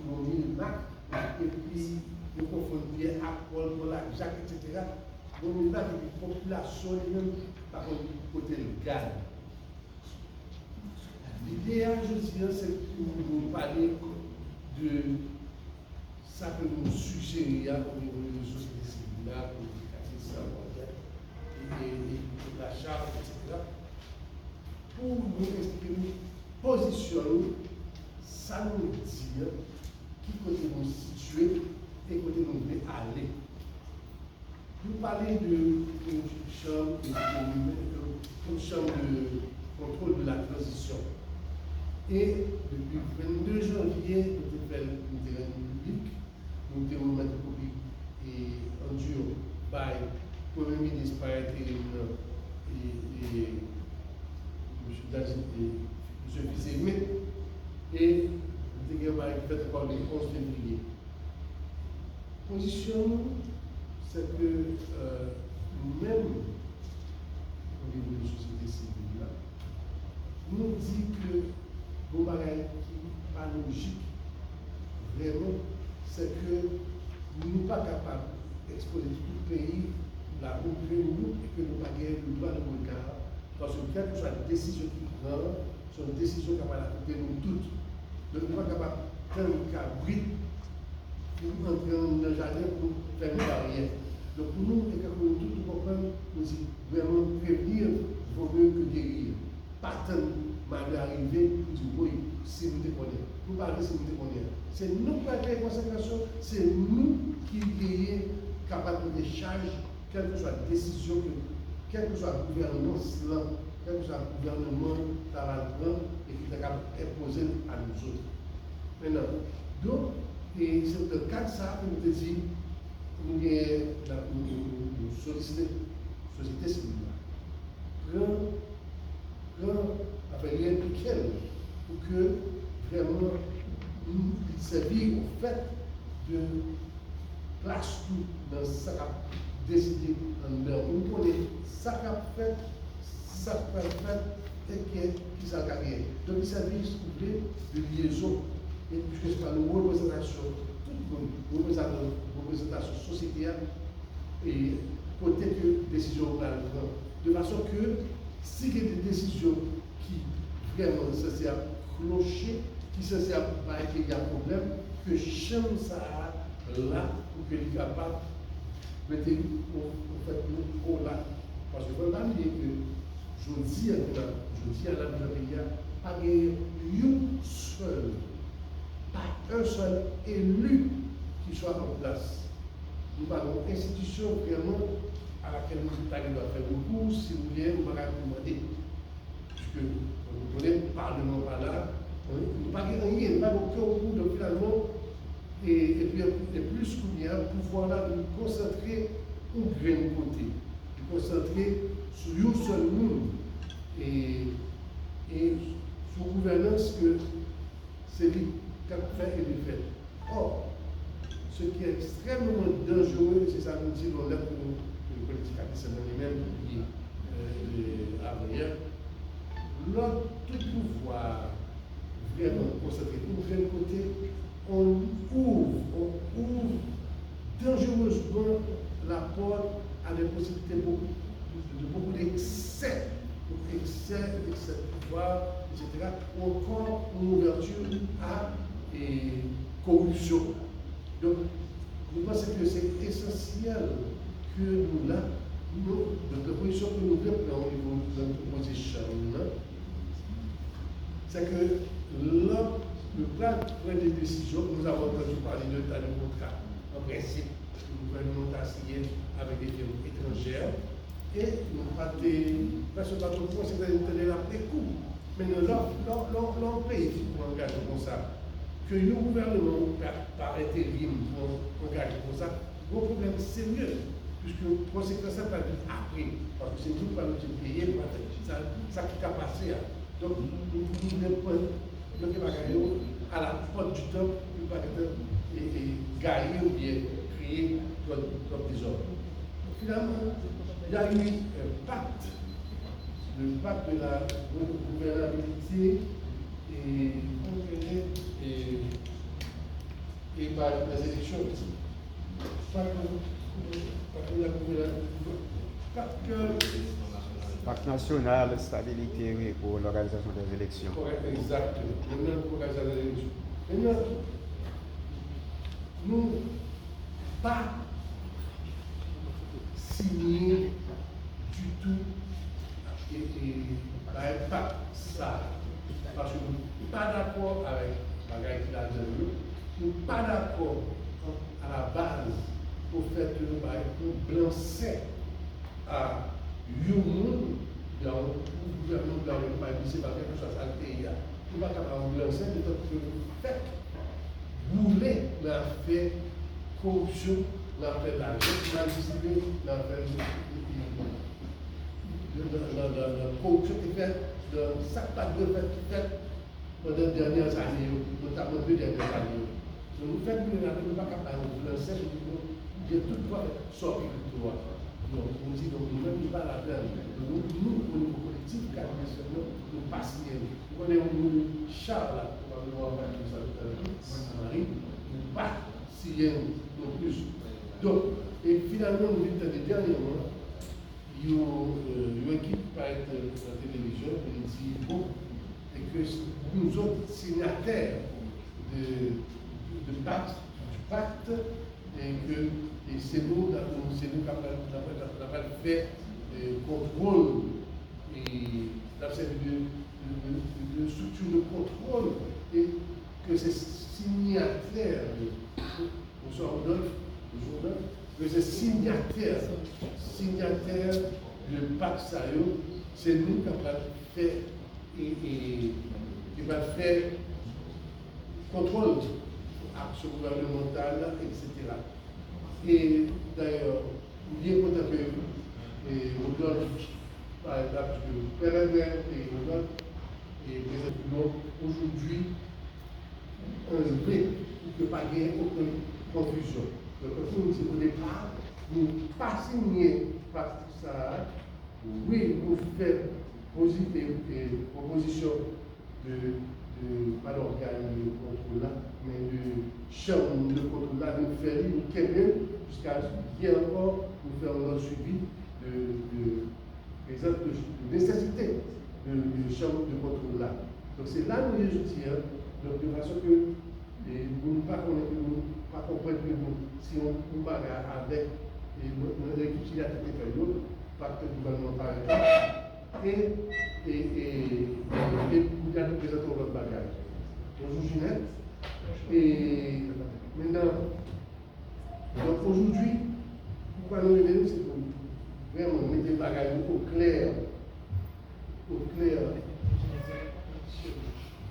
pour mille marques, et puis nous confondons Pierre, Paul, Jacques, etc. Nous mille marques, et puis la population elle-même, par contre, côté le gagne. L'idéal, je dirais, c'est que nous parler de ça que nous suggérions au niveau de la société civile, pour et la charte, etc. Pour nous exprimer position, ça nous dit qui côté nous situer et côté nous voulons aller. Nous parlons d'une chambre de contrôle de la transition. Et depuis le 22 janvier, nous avons fait une terrain public, nous avons mis public et en dur par le Premier ministre par intérim et M. Fizemé, et nous avons fait par le 11 février. Position, c'est que nous-mêmes, au niveau de la société civile, nous dit que nos bagages qui n'est pas logique, vraiment, c'est que nous ne sommes pas capables d'exposer tout le pays, la route de nous, et que nous n'avons pas le droit de regard. Parce que quelle que soit la décision qu'ils prennent, sont des décisions capables d'affecter nous toutes. Donc nous ne sommes pas capables de prendre un cabrit pour entrer dans le jardin pour faire une barrière. Donc pour nous, et que nous tous nous comprenons, nous disons vraiment prévenir vaut mieux que guérir. Pas tant mal arrivé pour dire oui, si nous déconnons. Nous parlons si nous déconnons. C'est nous qui avons les conséquences, c'est nous qui sommes capables de charger, quelle que soit la décision, quel que soit le gouvernement, quel que soit le gouvernement qui va le prendre et qui est capable d'imposer à nous autres. Maintenant, donc, et c'est le cas de ça que nous disons, nous sollicitons la société civile. Avec les impliqués pour que vraiment nous servir au fait de place tout dans ce qu'a décidé en leur. Nous connaissons ça qu'a fait, ça qu'a fait et qui s'en carrière. Donc il s'agit de liaison. Et puisque c'est pas une représentation, toute une représentation sociétale et côté que décision va le prendre. De façon que s'il y a des décisions qui vraiment censées clocher, qui censées pas être qu'il y a un problème, que chacun ça là pour qu'il soit capable de mettre au là. Parce que vraiment, il que je dis à la pays, pas un seul élu qui soit en place. Nous parlons d'institution vraiment à laquelle nous doit faire beaucoup, si vous voulez, nous allons demander. Puisque vous connaissez le Parlement par là, nous ne parlons rien, nous n'avons aucun recours, donc finalement, et puis plus qu'il y a un pouvoir là de nous concentrer au grain côté, de concentrer sur un seul monde et sur gouvernance que c'est lui qui a fait et lui fait. Or, ce qui est extrêmement dangereux, c'est ça que nous disons dans l'œuvre que le politique a dit, c'est lui-même qui arrière. L'autre pouvoir vraiment concentré pour quel côté, on ouvre dangereusement la porte à des possibilités de beaucoup d'excès, de pouvoir, etc. Ou encore une ouverture à corruption. Donc, je pense que c'est essentiel que nous, là, notre position que nous prenons au niveau de notre position, c'est que le plan prend des décisions, nous avons entendu parler de tas de contrats, en principe, que le gouvernement a signé avec des firmes étrangères, et nous avons parce que notre conseil de l'après-coup. Mais l'on paye pour engager comme ça. Que le gouvernement, par intérim, engage comme ça, un problème sérieux, puisque le conséquence ça va venir après, parce que c'est nous qui allons payer, ça qui a passé. Donc, nous voulons prendre le bagaille à la porte du temps, pour pas gagner ou bien créer comme désordre. Finalement, il y a eu un pacte, le pacte de la gouvernabilité et par les élections. Pacte national, stabilité pour l'organisation des élections. Exactement. Maintenant, pour l'organisation des élections. Maintenant, nous pas signé du tout et pas ça. Parce que nous ne sommes pas d'accord avec la qui a dit, nous ne sommes pas d'accord à la base au fait que nous avons blanc à Youn dans le gouvernement dans le pays, c'est pas quelque chose à le pays. Nous ne sommes pas capables de blanc de tant que le fait bouler l'affaire corruption, l'affaire d'argent, l'affaire de corruption qui fait de chaque pas de fait qui fait pendant les dernières années, notamment les 2 dernières années. Donc, nous faisons nous pas capables de lancer, il y a tout droit sortir du droit. Donc, on dit donc nous-mêmes, nous pas la peine. Nous, au niveau collectif, car nous pas signer. Nous connaissons Charles, probablement, Marie, nous pas signer non plus. Donc, et finalement, nous vivons des derniers mois, il y a une équipe par la télévision, il dit bon, et que nous autres signataires du pacte, et que c'est nous qui avons fait contrôle et de structure de contrôle, et que c'est signataire, bonsoir Rodolphe, que c'est signataire du pacte Sayo, c'est nous qui avons fait qui va faire contrôle action gouvernementale, etc. Et d'ailleurs, bien content que Rodolphe, par exemple, que Pérenner et Rodolphe, et présentement, aujourd'hui, enlevé pour que pas gagner aucune confusion. Donc, comme nous dit au départ, nous pas signé ça. Oui, nous faisons des propositions pas d'organe de contrôle là, mais de chambre de contrôle là, nous faisons, nous quérir jusqu'à hier encore, nous faisons notre suivi de nécessité de chambre de contrôle là. Donc c'est là nous les outils, donc de façon que nous ne pas comprendre que si on bagarre avec l'équipe qui a été faite, pacte gouvernemental et nous allons présenter notre bagage. Bonjour Ginette. Et maintenant, donc aujourd'hui, pourquoi nous revenons, c'est pour vraiment mettre les bagages au clair,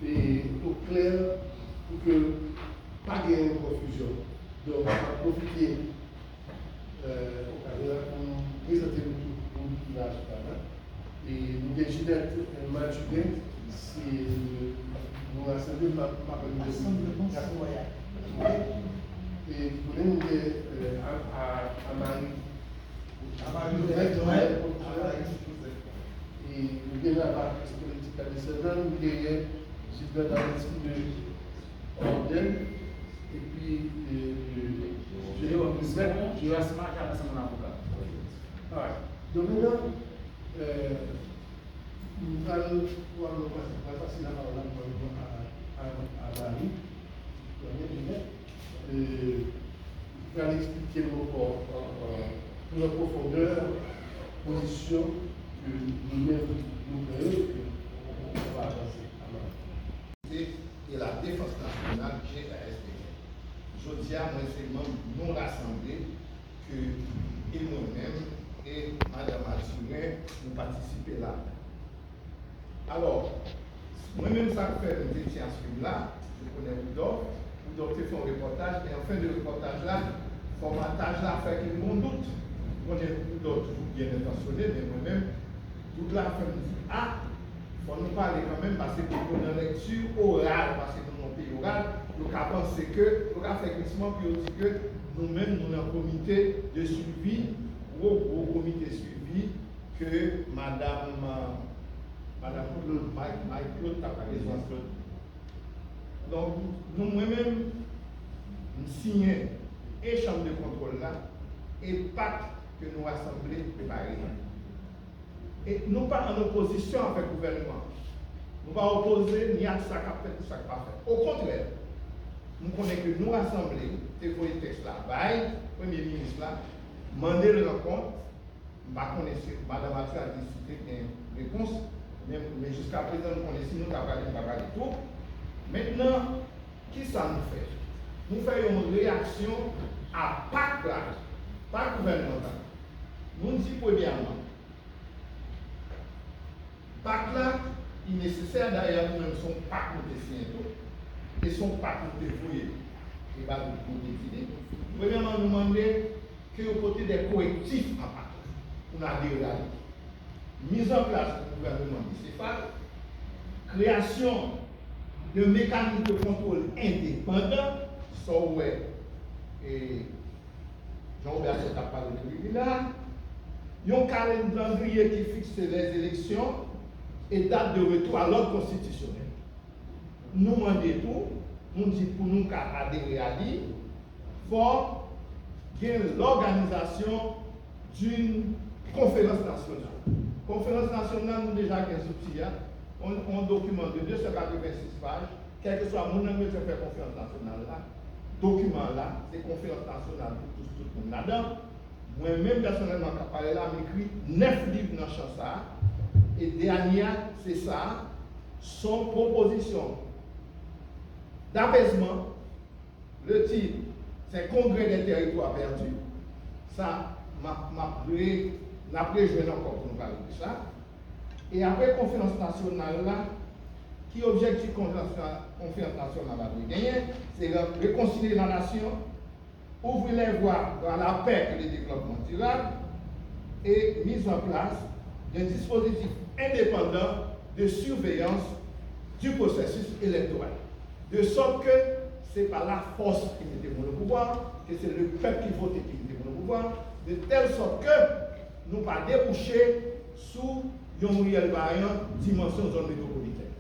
et au clair pour que pas de confusion. Donc on va profiter pour présenter tout là. Et nous avons Ginette Mathieu, c'est nous rassemblons par le et vous nous à Marie. Et nous avons la partie politique traditionnelle, nous avons Gilbert dans l'esprit de Orden, et puis je vais se marquer avec mon avocat. Donc maintenant, nous allons passer la parole à Marie. Vous allez expliquer pour la profondeur, position que nous-mêmes nous créons, on va avancer. Et la défense nationale GASDN. Je dis à moi, c'est membre non rassemblé que et moi-même et Mme Assuré nous participons là. Alors, moi-même, ça fait un métier à ce là, je connais Oudor fait un reportage, et en fin de reportage là, formatage là fait que mon doute. Moi, j'ai Oudor toujours bien intentionné, mais moi-même, tout là fait me dire, ah, il faut nous parler quand même, parce que pour une lecture orale, parce que nous, mon pays oral, nous avons pensé que, nous avons fait glissement, puis on dit que nous-mêmes, nous avons un comité de suivi, gros comité de suivi, que Madame Claude, Mike Claude, t'as parlé de Claude. Donc, nous, moi-même, nous signé et chambre de contrôle là, et pacte que nous assemblés préparés. Et nous pas en opposition avec le gouvernement. Nous pas opposer ni à ça qu'a fait ni à ça qu'a pas fait. Au contraire, nous connaissons que nous assemblés, et pour le texte là, Premier ministre là, demander le rencontre, Madame Mathieu a décidé une réponse, mais jusqu'à présent, nous connaissons, nous avons parlé de tout. Maintenant, qui ça nous fait? Nous faisons une réaction à PAC là, pas gouvernemental. Nous disons premièrement, PAC là, il est nécessaire d'ailleurs, nous-mêmes, son PAC nous dessinons tout, et son PAC nous dévoué, et pas nous décider. Premièrement, nous demander que au côté des correctifs en PAC, on a des réalités. Mise en place du gouvernement bicéphale, création de mécanismes de contrôle indépendants, soit et Jean-Robert a parlé de lui là, un calendrier qui fixe les élections et date de retour à l'ordre constitutionnel. Nous demandons tout, nous disons pour nous adhérer à lui, pour l'organisation d'une conférence nationale. Conférence nationale, nous déjà qu'un soutien, un document de 286 pages, quel que soit mon nom qui fait conférence nationale là, document là, c'est conférence nationale pour tous, tout le monde là-dedans. Moi-même, personnellement, quand je parle là, j'écris 9 livres dans le champ ça. Et dernier, c'est ça, son proposition d'apaisement. Le titre, c'est Congrès des territoires perdus. Ça, m'a joué encore pour nous parler de ça. Et après, conférence nationale là, qui objectif conférence nationale là de gagner, c'est réconcilier la nation, ouvrir les voies dans la paix et le développement durable et mise en place d'un dispositif indépendant de surveillance du processus électoral. De sorte que ce n'est pas la force qui met le pouvoir, que c'est le peuple qui vote qui met le pouvoir, de telle sorte que nous ne pas déboucher sous une réelle variante dimension zone métropolitaine.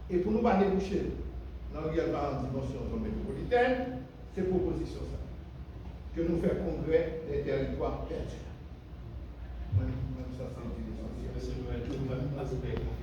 Et pour nous pas déboucher dans une réelle variante dimension zone métropolitaine, c'est proposition ça. Que nous faisons congrès des territoires perdus. Ça, c'est l'essentiel.